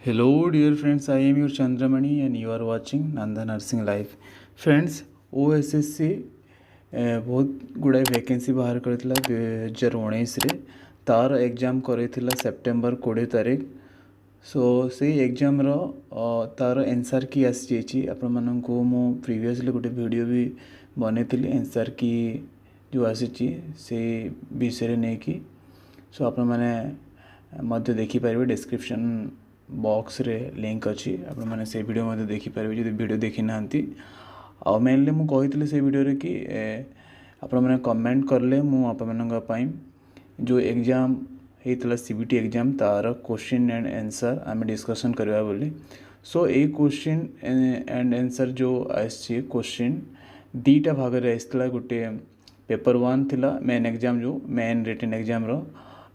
Hello, dear friends. I am your Chandramani, and you are watching Nanda Nursing Life. Friends, OSSC बहुत गुड़ाए vacancy बाहर करथिला 2019 रे तार exam करथिला September 20 तारीख। सो से exam रो तार आंसर की आसी छी आपण माननको मो प्रीवियसली गोटे वीडियो भी बनेथिली आंसर की जो आसी छी से विषय नै की। सो आपण माने मध्य देखि पारिबे डिस्क्रिप्शन बॉक्स रे लिंक अच्छी आपण मैंने से वीडियो मध्य देखिपारे जो वीडियो देखी ना आ मेनली मुझे से वीडियो रे कि आपण मैंने कमेंट करले मु आपण जो एग्जाम होता सीबीटी एग्जाम तार क्वेश्चन एंड आंसर आम डिस्कसन करवा बोली। सो ये क्वेश्चन एंड आंसर जो आसी क्वेश्चन दीटा भाग रे आसला गोटे पेपर 1 थिला मेन एग्जाम जो मेन रिटन एग्जाम रो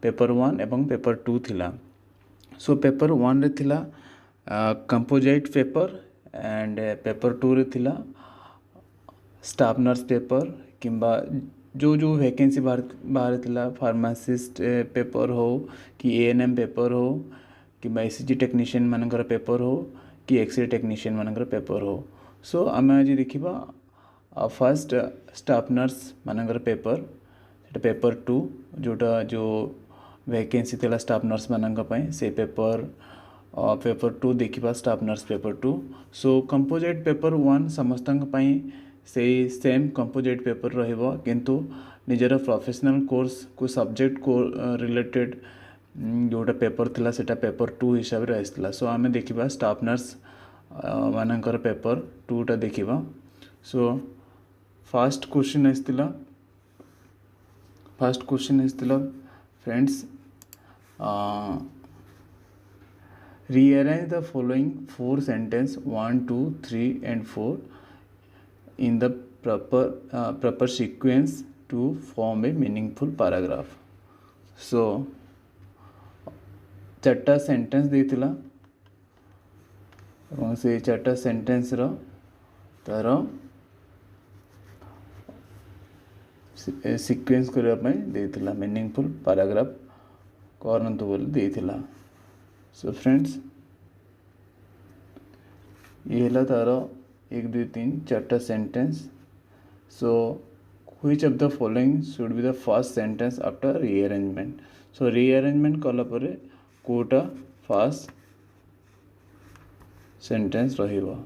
पेपर 1 एवं पेपर 2 थिला। सो पेपर 1 रे थिला कंपोजिट पेपर एंड पेपर 2 रे थिला स्टाफ नर्स पेपर किंबा जो जो वैकेंसी बाहर थिला फार्मासिस्ट पेपर हो कि एएनएम पेपर हो कि एसीजी टेक्नीशियन मानकर पेपर हो कि एक्सरे टेक्नीशियन मानकर पेपर हो। सो आम आज देखा फर्स्ट स्टाफ नर्स मानकर पेपर पेपर 2 जोटा जो वैकेंसी थिला स्टाफ नर्स मानक से पेपर पेपर 2 देखा स्टाफ नर्स पेपर 2। सो कंपोजिट पेपर 1 समस्त से सेम कंपोजिट पेपर रहिबो किंतु निजर प्रोफेशनल कोर्स को सब्जेक्ट को रिलेटेड जोटा पेपर थिला सेटा पेपर 2 हिसाब रे आइसला। सो आमे देखिबा स्टाफ नर्स मानकर पेपर 2 टा देखिबा। सो फर्स्ट क्वेश्चन आइसला friends rearrange the following 4 sentences 1 2 3 and 4 in the proper sequence to form a meaningful paragraph। so चार्टा सेंटेंस देथिला और से चार्टा सेंटेंस रो तार सीक्वेंस करबा पई देथिला मीनिंगफुल पैराग्राफ करनतु बोली देथिला। सो फ्रेंड्स ये है तार 1 2 3 4टा sentence. So which of the following should be the first sentence after rearrangement. So rearrangement कला परे कोटा फर्स्ट सेंटेंस रहिबा।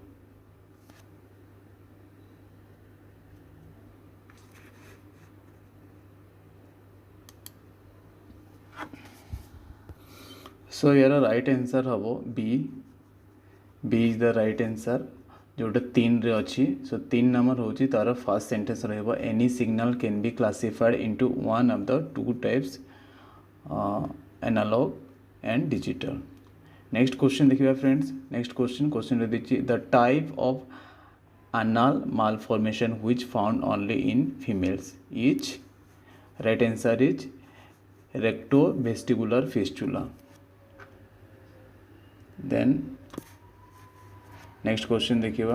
सो यार राइट आंसर हम B is the right answer जोटा 3 रे अच्छी। सो 3 नंबर हूँ तार फर्स्ट सेंटेंस रहिबा any signal can be classified into one of the two types analog and digital. Next question देखिए फ्रेंड्स। नेक्स्ट क्वेश्चन देखिए the type of anal malformation which found only in females is right answer is rectovestibular fistula। Then next question देखिए।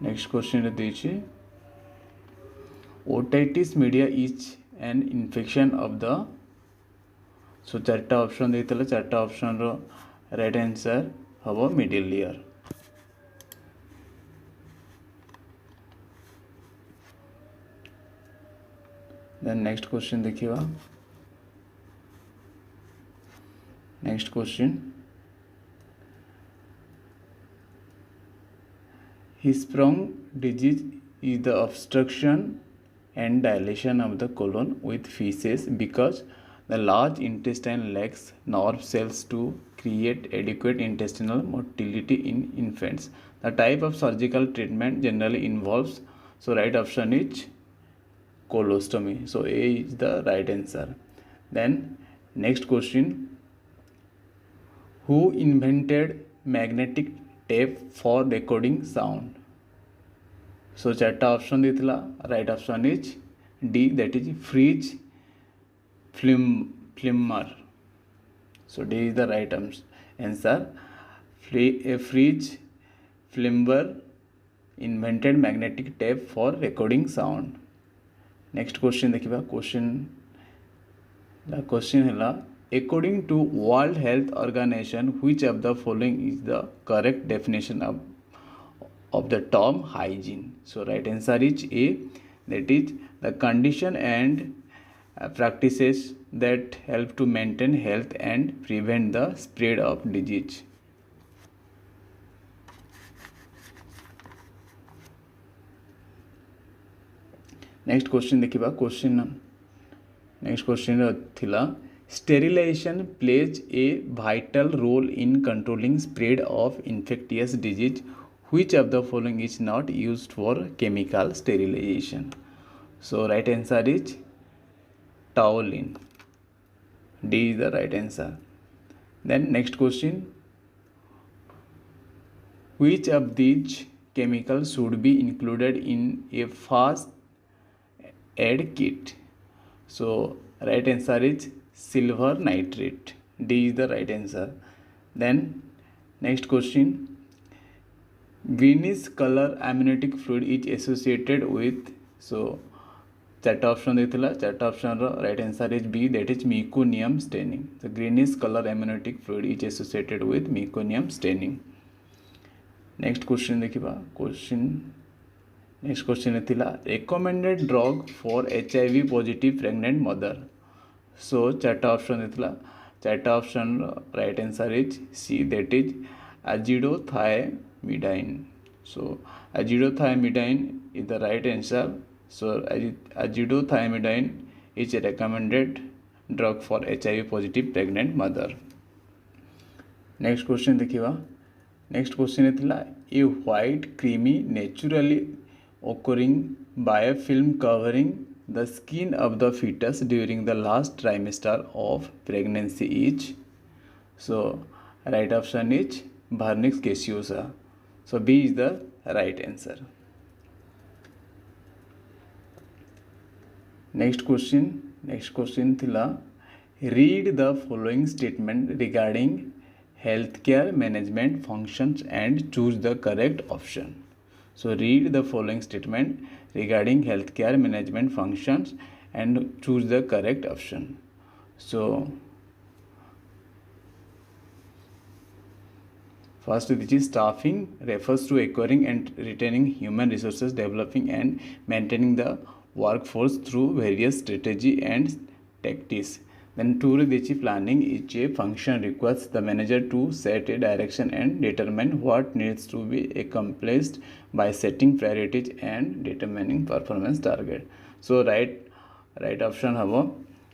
Next question दीजिए otitis media is an infection of the. So चार्टा option देते चार्टा option रो right answer हम middle layer. Then next question देखिए। Next question Hirschsprung disease is the obstruction and dilation of the colon with feces because the large intestine lacks nerve cells to create adequate intestinal motility in infants। The type of surgical treatment generally involves, so right option is colostomy। So A is the right answer। Then next question, who invented magnetic tape for recording sound। So चार्टा option देथिला right option is D that is Fritz Pfleumer. So D is the right answer. Fritz Pfleumer invented magnetic tape for recording sound. Next question देखिबा। Question है according to World Health Organization, which of the following is the correct definition of the term hygiene? So right answer is A, that is the condition and practices that help to maintain health and prevent the spread of disease. Next question देखिबा question next question थिला sterilisation plays a vital role in controlling spread of infectious disease which of the following is not used for chemical sterilization? So right answer is toluene. D is the right answer. Then next question, which of these chemicals should be included in a fast aid kit? So right answer is silver nitrate. D is the right answer. Then next question, greenish color amniotic fluid is associated with, so चार्ट option देथिला चार्ट option रो right answer is B, that is meconium staining. The greenish colour amniotic fluid is associated with meconium staining. Next question देखिबा question next question थिला recommended drug for HIV positive pregnant mother. So चार्ट option देथिला चार्ट option right answer is C, that is azithromycin. So azithromycin is the right answer. So azithromycin is a recommended drug for HIV positive pregnant mother. Next question देखिवा next question थिला a white creamy naturally occurring biofilm covering the skin of the fetus during the last trimester of pregnancy is. So right option is Vernix gaseosa. So B is the right answer. Next question thila read the following statement regarding healthcare management functions and choose the correct option. So read the following statement regarding healthcare management functions and choose the correct option. So first, this is staffing refers to acquiring and retaining human resources, developing and maintaining the workforce through various strategy and tactics. Then two, this is planning is a function requires the manager to set a direction and determine what needs to be accomplished by setting priorities and determining performance target. So right option habo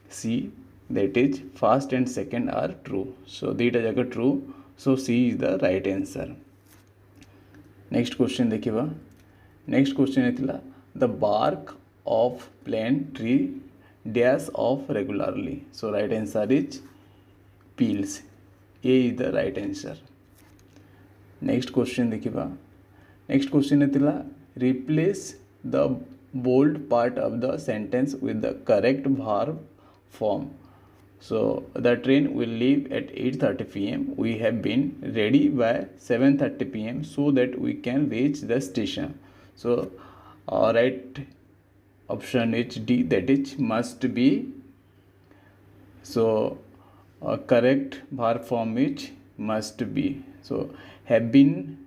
C, that is first and second are true. So theta jaga true. So C is the right answer. Next question देखिबा next question है the bark of plant tree dash off regularly. So right answer is peels. A is the right answer. Next question देखिबा next question है replace the bold part of the sentence with the correct verb form. So the train will leave at 8:30 p.m. We have been ready by 7:30 p.m. so that we can reach the station. So right option is D, that is must be. So correct verb form is must be. So have been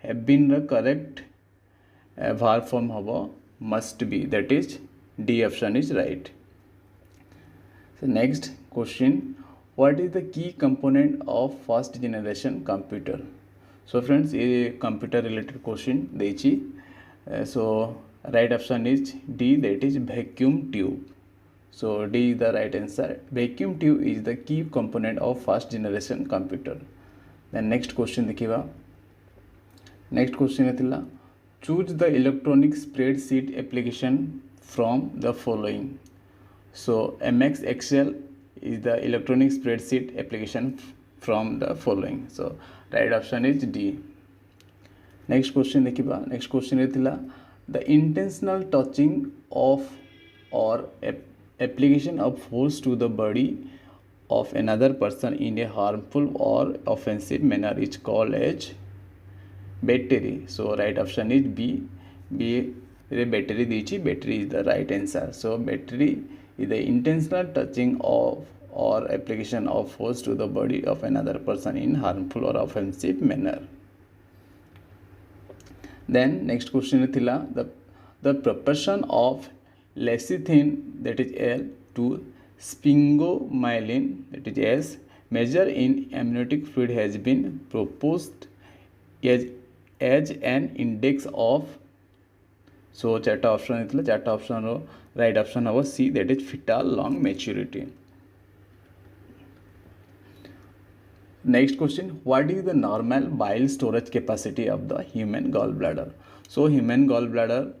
the correct verb form habo must be, that is D option is right. So next question, what is the key component of first generation computer? So friends, a computer related question dechi. So right option is D, that is vacuum tube. So D is the right answer. Vacuum tube is the key component of first generation computer. Then next question देखिबा next question है choose the electronic spreadsheet application from the following. So MX Excel is the electronic spreadsheet application from the following. So right option is D. Next question देखिबा next question है the intentional touching of or application of force to the body of another person in a harmful or offensive manner is called as battery. So right option is B. Battery is the right answer. So battery is the intentional touching of or application of force to the body of another person in harmful or offensive manner. Then next question thila the proportion of lecithin, that is L, to sphingomyelin, that is S, measure in amniotic fluid has been proposed as an index of. So चार्टा option इतला चार्टा option रो right option हवा C, that is fetal lung maturity. Next question, what is the normal bile storage capacity of the human gallbladder? So human gallbladder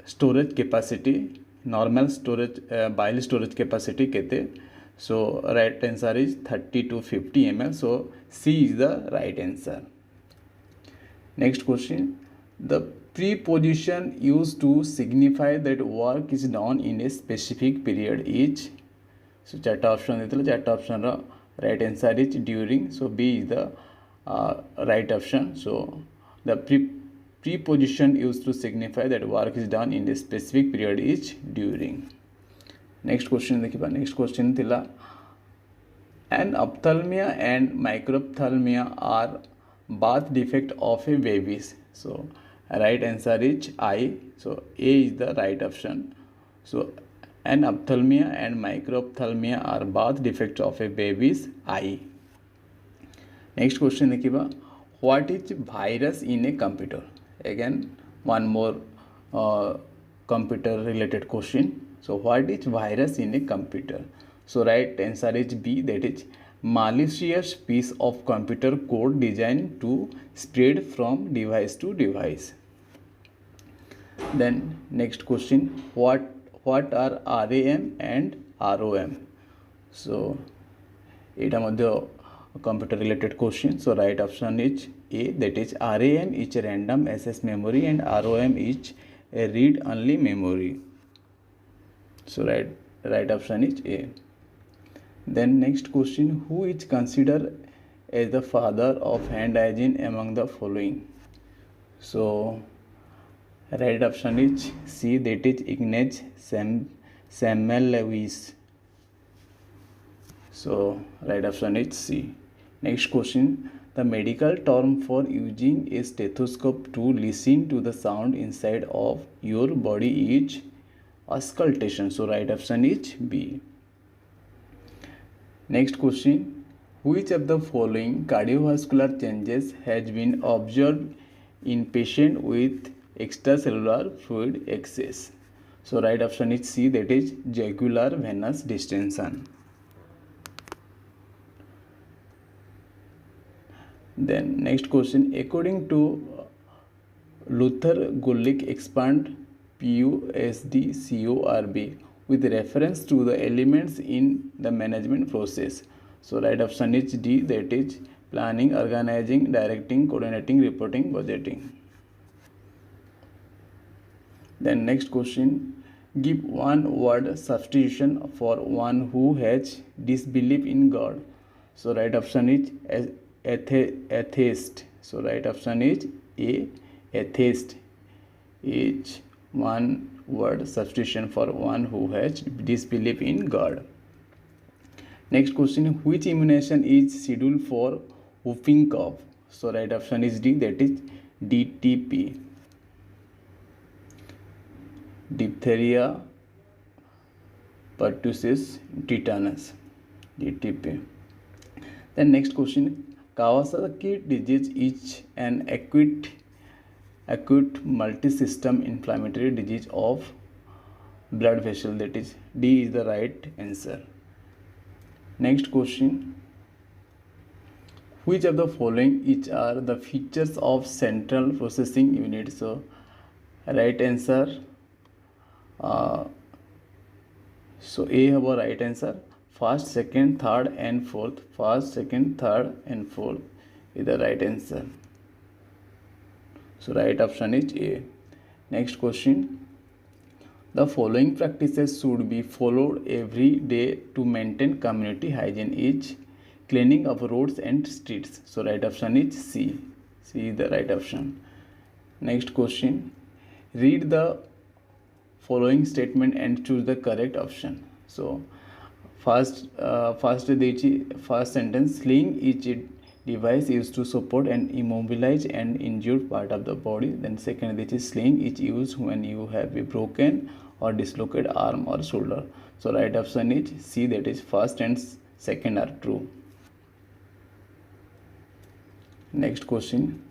storage capacity, normal storage bile storage capacity kete. So right answer is 30 to 50 ml. So C is the right answer. Next question, the preposition used to signify that work is done in a specific period is. So चार्टा option देते चार्टा option right answer is during. So B is the right option. So the preposition used to signify that work is done in a specific period is during. Next question देखिए. Next question थिला an ophthalmia and microphthalmia are birth defect of a babies. So right answer is I. So A is the right option. So an ophthalmia and microphthalmia are birth defects of a baby's eye. Next question देखिए. What is virus in a computer? Again one more computer related question. So what is virus in a computer? So right answer is B, that is malicious piece of computer code designed to spread from device to device. Then next question, what are RAM and ROM? So এটা মধ্যে computer related question. So right option is A, that is RAM is random access memory and ROM is a read only memory. So right option is A. Then next question, who is considered as the father of hand hygiene among the following? So right option is C, that is Ignaz Semmelweis. So right option is C. Next question, the medical term for using a stethoscope to listen to the sound inside of your body is auscultation. So right option is B. Next question, which of the following cardiovascular changes has been observed in patient with extracellular fluid excess? So right option is C, that is jugular venous distension. Then next question, according to Luther Gulick, expand PUSD-CORB with reference to the elements in the management process. So right option is D, that is planning, organizing, directing, coordinating, reporting, budgeting. Then next question, give one word substitution for one who has disbelief in God. So right option is atheist. So right option is A, atheist is one word substitution for one who has disbelief in God. Next question, which immunization is scheduled for whooping cough? So right option is D, that is DTP. Diphtheria, pertussis, tetanus, DTP. Then next question, Kawasaki disease is an acute multi-system inflammatory disease of blood vessel, that is D is the right answer. Next question, which of the following each are the features of central processing unit? So right answer, so A have a right answer. First, second, third and fourth. First, second, third and fourth is the right answer. So right option is A. Next question, the following practices should be followed every day to maintain community hygiene is cleaning of roads and streets. So right option is C. C is the right option. Next question, read the following statement and choose the correct option. So first sentence, sling is a device used to support and immobilize an injured part of the body. Then second, this is sling is used when you have a broken or dislocated arm or shoulder. So right option is C, that is first and second are true. Next question,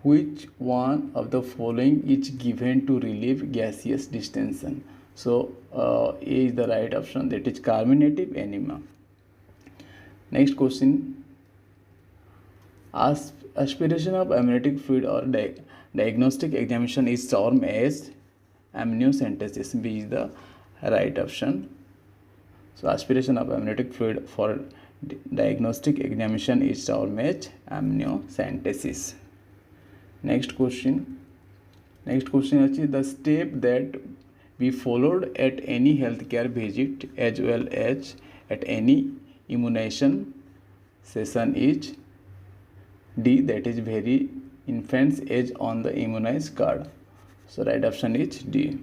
which one of the following is given to relieve gaseous distension? So A is the right option, that is carminative enema. Next question, aspiration of amniotic fluid or diagnostic examination is termed as amniocentesis. B is the right option. So aspiration of amniotic fluid for diagnostic examination is termed as amniocentesis. Next question is the step that we followed at any healthcare visit as well as at any immunization session is D, that is very infant's age on the immunized card. So right option is D.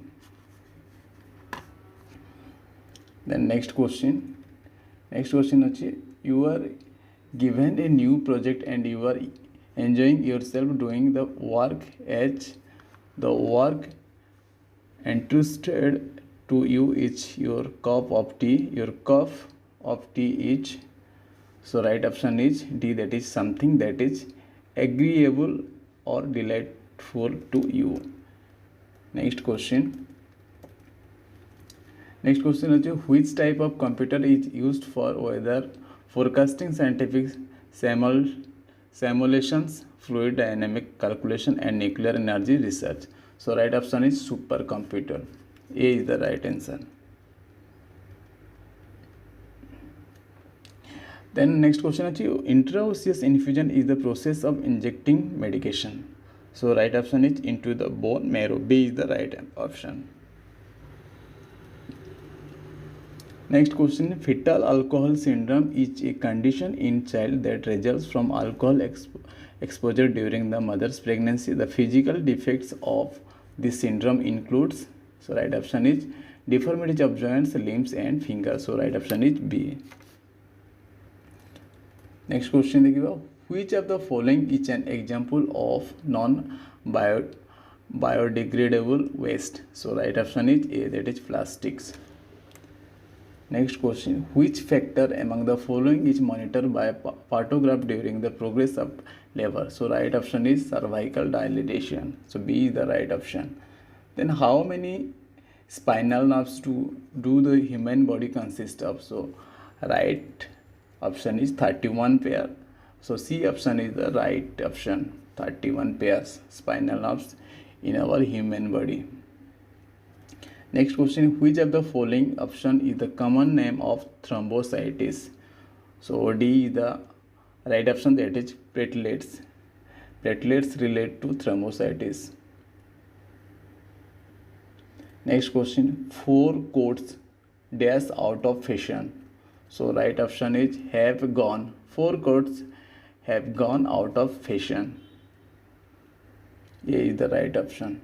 Then next question is, you are given a new project and you are enjoying yourself doing the work as the work entrusted to you is your cup of tea. Your cup of tea is, so right option is D, that is something that is agreeable or delightful to you. Next question is, which type of computer is used for weather forecasting, scientific simulations, fluid dynamic calculation and nuclear energy research? So right option is supercomputer. A is the right answer. Then next question is, intraosseous infusion is the process of injecting medication. So right option is into the bone marrow. B is the right option. Next question, fetal alcohol syndrome is a condition in child that results from alcohol exposure during the mother's pregnancy. The physical defects of this syndrome includes, so right option is deformity of joints, limbs and fingers. So right option is B. Next question, which of the following is an example of non-biodegradable waste? So right option is A, that is plastics. Next question, which factor among the following is monitored by a partograph during the progress of labor? So right option is cervical dilatation. So B is the right option. Then how many spinal nerves do the human body consist of? So right option is 31 pair. So C option is the right option, 31 pairs spinal nerves in our human body. Next question, which of the following option is the common name of thrombocytes? So D is the right option, that is platelets. Platelets relate to thrombocytes. Next question, 4 coats dash out of fashion. So right option is have gone. 4 coats have gone out of fashion. A is the right option.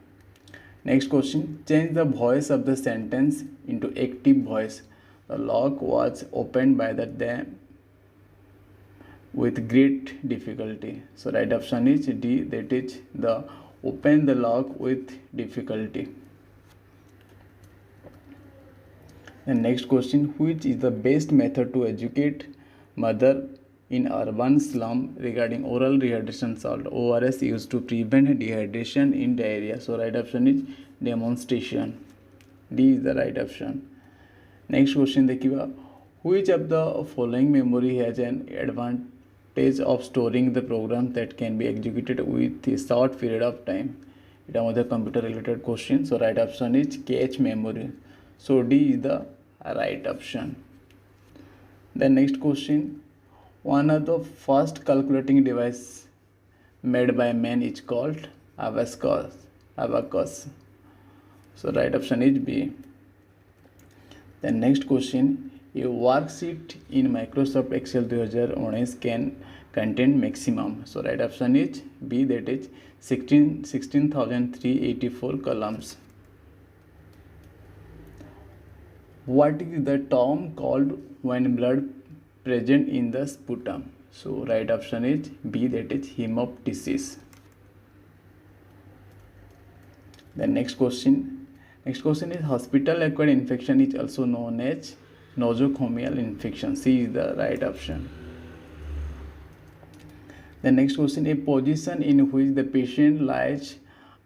Next question, change the voice of the sentence into active voice. The lock was opened by the dam with great difficulty. So right option is D, that is the open the lock with difficulty. And next question, which is the best method to educate mother in urban slum regarding oral rehydration salt? ORS used to prevent dehydration in diarrhea. So right option is demonstration. D is the right option. Next question, which of the following memory has an advantage of storing the program that can be executed with a short period of time? It is another computer related question. So right option is cache memory. So D is the right option. The next question, one of the first calculating device made by man is called abacus. So right option is B. The next question, a worksheet in Microsoft Excel 2019 can contain maximum. So right option is B, that is 16,384 columns. What is the term called when blood present in the sputum? So right option is B, that is hemoptysis. The next question is hospital acquired infection is also known as nosocomial infection. C is the right option. The next question, a position in which the patient lies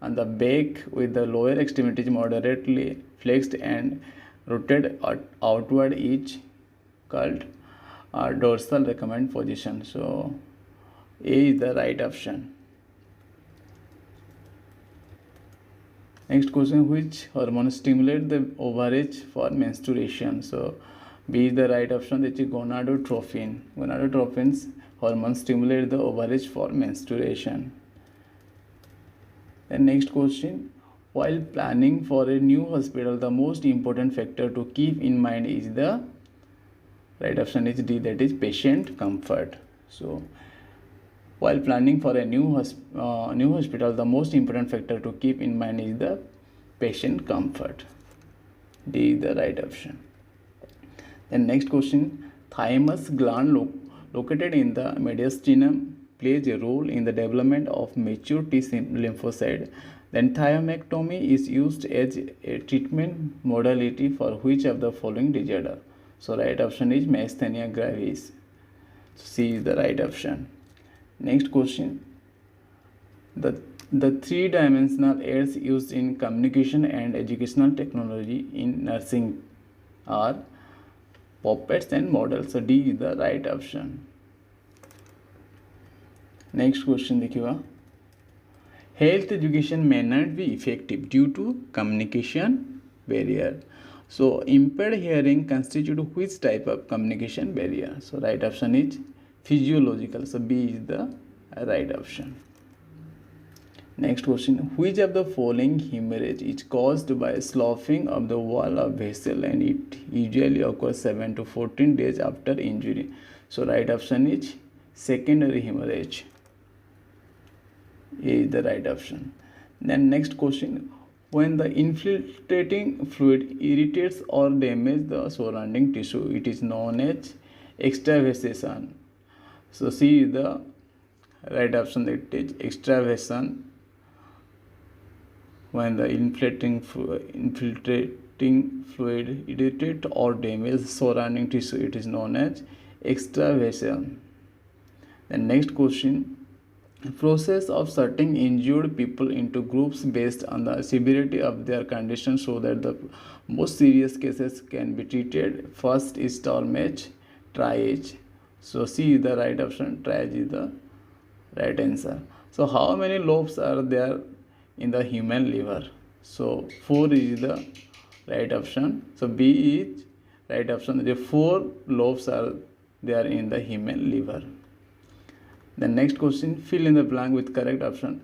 on the back with the lower extremities moderately flexed and rotated outward is called dorsal recommend position. So A is the right option. Next question, which hormone stimulate the ovaries for menstruation? So B is the right option, that is gonadotropin. Gonadotropins hormone stimulate the ovaries for menstruation. The next question, while planning for a new hospital, the most important factor to keep in mind is the right option is D, that is patient comfort. So while planning for a new hospital, the most important factor to keep in mind is the patient comfort. D is the right option. Then next question, thymus gland located in the mediastinum plays a role in the development of mature T lymphocyte. Then thymectomy is used as a treatment modality for which of the following disorder? So right option is myasthenia gravis. C is the right option. Next question, the three-dimensional aids used in communication and educational technology in nursing are puppets and models. So D is the right option. Next question देखिएगा, health education may not be effective due to communication barrier. So impaired hearing constitute which type of communication barrier? So right option is physiological. So B is the right option. Next question, which of the following hemorrhage is caused by sloughing of the wall of vessel and it usually occurs 7 to 14 days after injury? So right option is secondary hemorrhage. A is the right option. Then next question, when the infiltrating fluid irritates or damages the surrounding tissue, it is known as extravasation. So C is the right option, that is extravasation. When the infiltrating fluid irritates or damages surrounding tissue, it is known as extravasation. The next question, process of sorting injured people into groups based on the severity of their condition so that the most serious cases can be treated. First is Talmage, triage. So C is the right option, triage is the right answer. So how many lobes are there in the human liver? So 4 is the right option. So B is right option. The 4 lobes are there in the human liver. The next question, fill in the blank with correct option.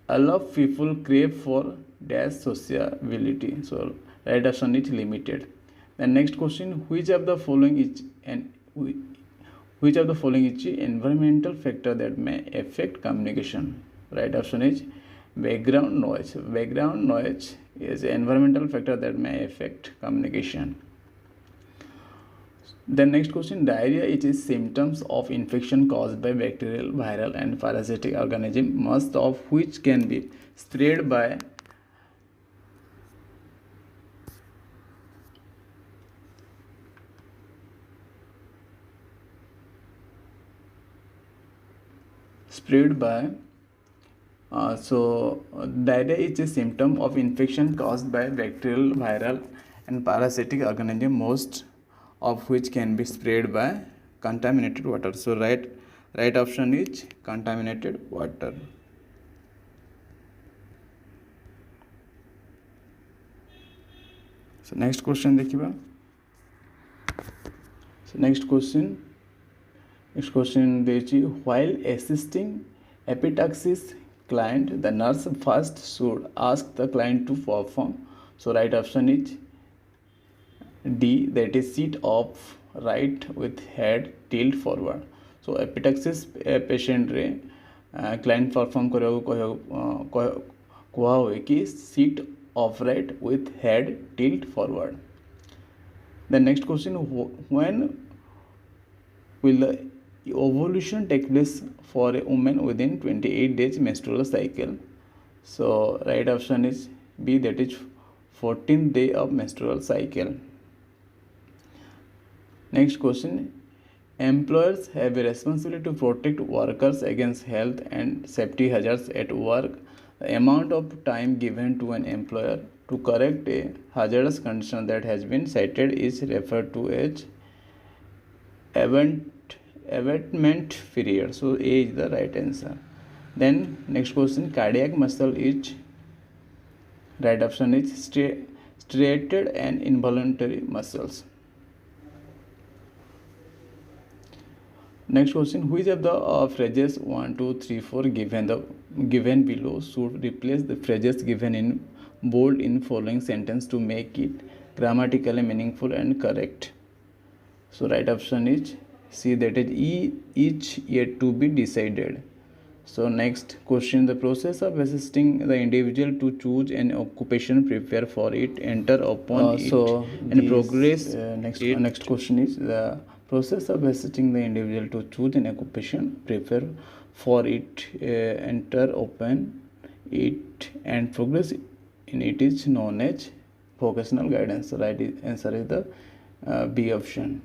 A lot of people crave for dash sociability. So right option is limited. The next question, which of the following is an environmental factor that may affect communication? Right option is background noise. Background noise is an environmental factor that may affect communication. The next question, diarrhea is symptoms of infection caused by bacterial, viral and parasitic organism, most of which can be spread by diarrhea is a symptom of infection caused by bacterial, viral and parasitic organism, most of which can be spread by contaminated water. So right option is contaminated water. So next question देखिए. So next question देखिए, while assisting epistaxis client, the nurse first should ask the client to perform. So right option is D, that is sit upright with head tilt forward. So epistaxis patient रे client perform करा हुए कि sit upright with head tilt forward. The next question, when will the ovulation take place for a woman within 28 days menstrual cycle? So right option is B, that is 14th day of menstrual cycle. Next question, employers have a responsibility to protect workers against health and safety hazards at work. The amount of time given to an employer to correct a hazardous condition that has been cited is referred to as abatement period. So A is the right answer. Then next question, cardiac muscle is, right option is striated and involuntary muscles. Next question, which of the phrases 1, 2, 3, 4 given below should replace the phrases given in bold in following sentence to make it grammatically meaningful and correct? So right option is C, that is each yet to be decided. So next question, the process of assisting the individual to choose an occupation, prepare for it, enter upon it, and progress. Next question is the process of assisting the individual to choose an occupation, prepare for it, enter upon it, and progress in it is known as vocational guidance. So right answer is the B option.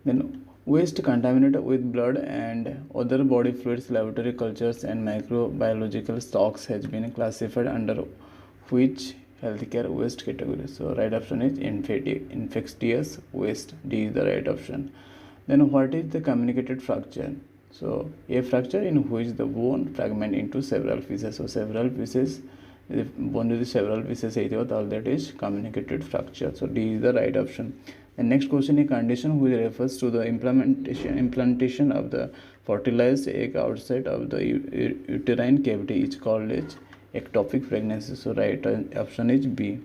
Then waste contaminated with blood and other body fluids, laboratory cultures, and microbiological stocks has been classified under which healthcare waste category? So right option is infectious waste. D is the right option. Then what is the communicated fracture? So a fracture in which the bone fragment into several pieces. So several pieces, if bone is several pieces, that is communicated fracture. So D is the right option. And next question, a condition which refers to the implantation of the fertilized egg outside of the uterine cavity is called as ectopic pregnancy. So right option is B.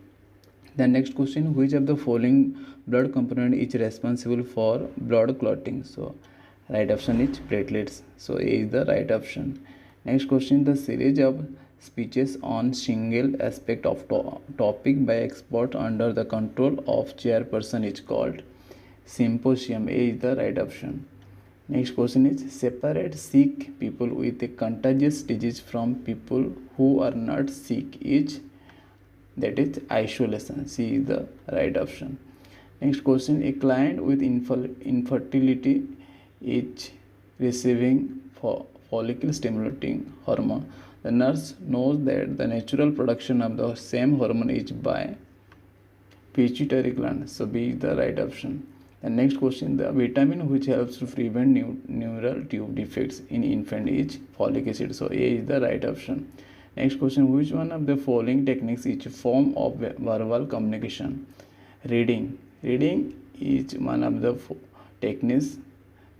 The next question, which of the following blood component is responsible for blood clotting? So right option is platelets. So A is the right option. Next question, the series of speeches on single aspect of topic by expert under the control of chairperson is called symposium. A is the right option. Next question is, separate sick people with a contagious disease from people who are not sick is, that is isolation. C is the right option. Next question, a client with infertility is receiving follicle stimulating hormone. The nurse knows that the natural production of the same hormone is by pituitary gland. So B is the right option. The next question, the vitamin which helps to prevent neural tube defects in infant is folic acid. So A is the right option. Next question, which one of the following techniques is a form of verbal communication? Reading is one of the techniques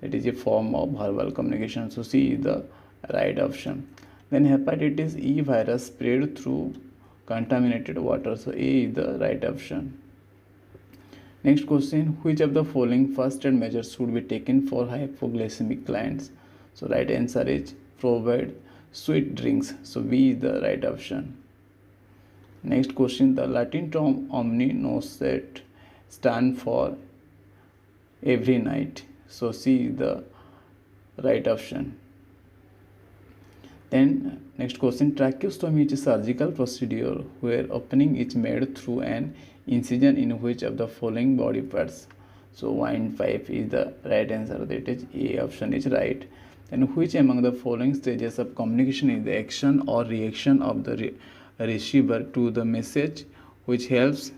that is a form of verbal communication. So C is the right option. Then hepatitis E virus spread through contaminated water. So A is the right option. Next question, which of the following first aid measures should be taken for hypoglycemic clients? So right answer is provide sweet drinks. So B is the right option. Next question, the Latin term omni nocet stand for every night. So C is the right option. Then next question, tracheostomy is a surgical procedure where opening is made through an incision in which of the following body parts? So windpipe is the right answer, that is A option is right. And which among the following stages of communication is the action or reaction of the receiver to the message which helps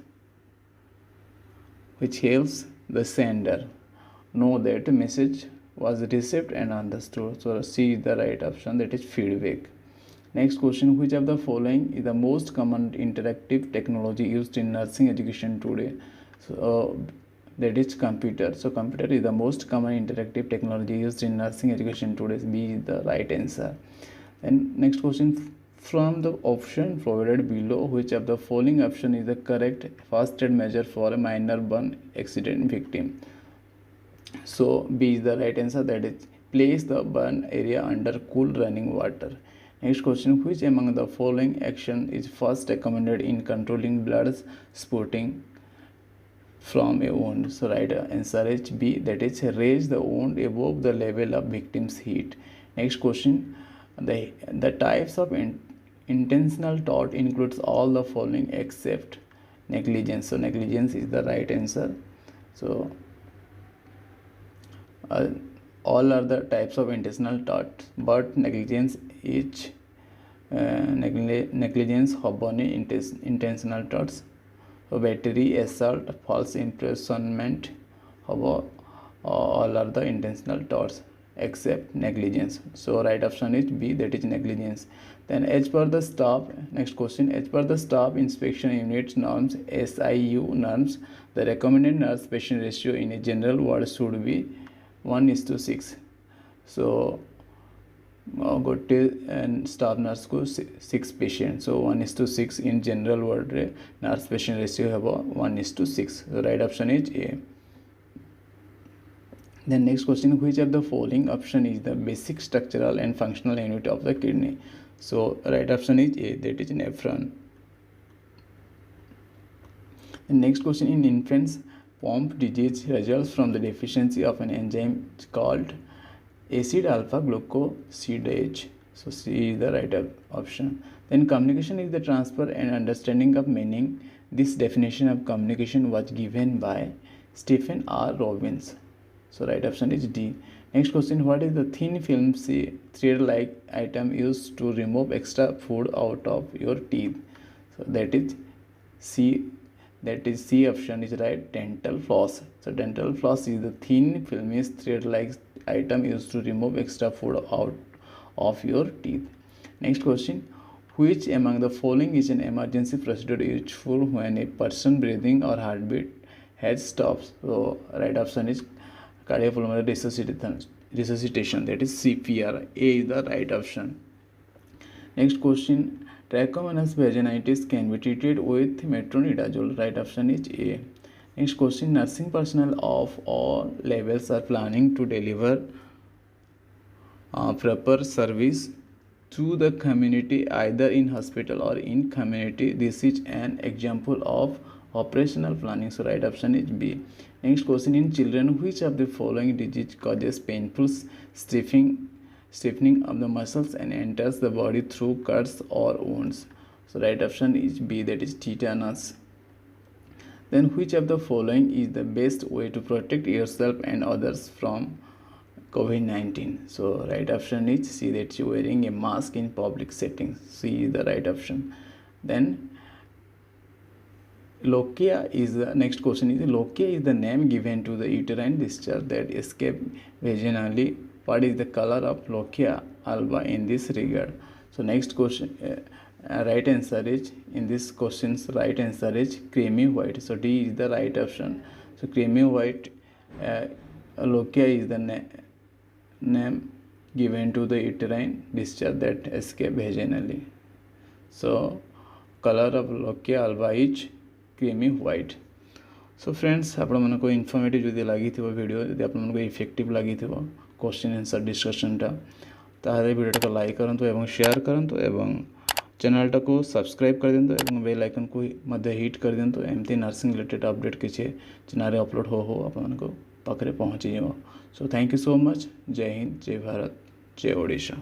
the sender know that the message was received and understood? So C is the right option, that is feedback. Next question, which of the following is the most common interactive technology used in nursing education today? So that is computer. So computer is the most common interactive technology used in nursing education today. B is the right answer. And next question, from the option provided below, which of the following option is the correct first aid measure for a minor burn accident victim? So B is the right answer, that is place the burn area under cool running water. Next question, which among the following action is first recommended in controlling blood spotting from a wound. So right answer is B, that is raise the wound above the level of victim's heat. Next question, the types of intentional tort includes all the following except negligence. So negligence is the right answer. So all are the types of intentional tort, but negligence is negligence hoboni intentional torts. So battery, assault, false imprisonment, all are the intentional torts except negligence. So right option is B, that is negligence. Then as per the staff, next question, as per the staff inspection unit norms, SIU norms, the recommended nurse patient ratio in a general ward should be 1:6. So गोटे staff nurse को 6 patient. So 1:6 in general ward रे nurse patient ratio हेबो 1:6. Right option is a. Then next question, which of the following option is the basic structural and functional unit of the kidney? So right option is A, that is nephron. The next question, in infants, pompe disease results from the deficiency of an enzyme called acid alpha glucosidase. So C is the right option. Then communication is the transfer and understanding of meaning. This definition of communication was given by Stephen R. Robbins. So right option is D. Next question, what is the thin film thread-like item used to remove extra food out of your teeth? So that is C. That is C option is right, dental floss. So dental floss is the thin filmy thread-like item used to remove extra food out of your teeth. Next question, which among the following is an emergency procedure useful when a person breathing or heartbeat has stopped? So right option is cardiopulmonary resuscitation, that is CPR. A is the right option. Next question, trichomonas vaginitis can be treated with metronidazole. Right option is A. Next question, nursing personnel of all levels are planning to deliver proper service to the community either in hospital or in community. This is an example of operational planning. So right option is B. Next question, in children, which of the following disease causes painful stiffening of the muscles and enters the body through cuts or wounds? So right option is B, that is tetanus. Then which of the following is the best way to protect yourself and others from COVID-19? So right option is C, that you wearing a mask in public settings. C is the right option. Then lochia is the next question is lochia is the name given to the uterine discharge that escape vaginally. What is the color of lochia alba in this regard? So next question, right answer is in this question's right answer is creamy white. So D is the right option. So creamy white lochia is the name given to the uterine discharge that escape vaginally. So color of lochia alba is creamy white. So friends, आपण मानको informative जदि लगी थी video, जदि आपण मानको effective लगी थी क्वेश्चन आंसर डिस्कशनटा, ताहले वीडियोटा को लाइक करंतु एवं शेयर करंतु एवं चैनलटा को सब्सक्राइब कर दिंतु एवं बेल आइकन को मध्य हिट कर दिंतु. एमती नर्सिंग रिलेटेड अपडेट किसी चैनल अपलोड हो आपण पाखे पहुँची जाओ. So thank you so much. जय हिंद, जय भारत, जय ओडिशा.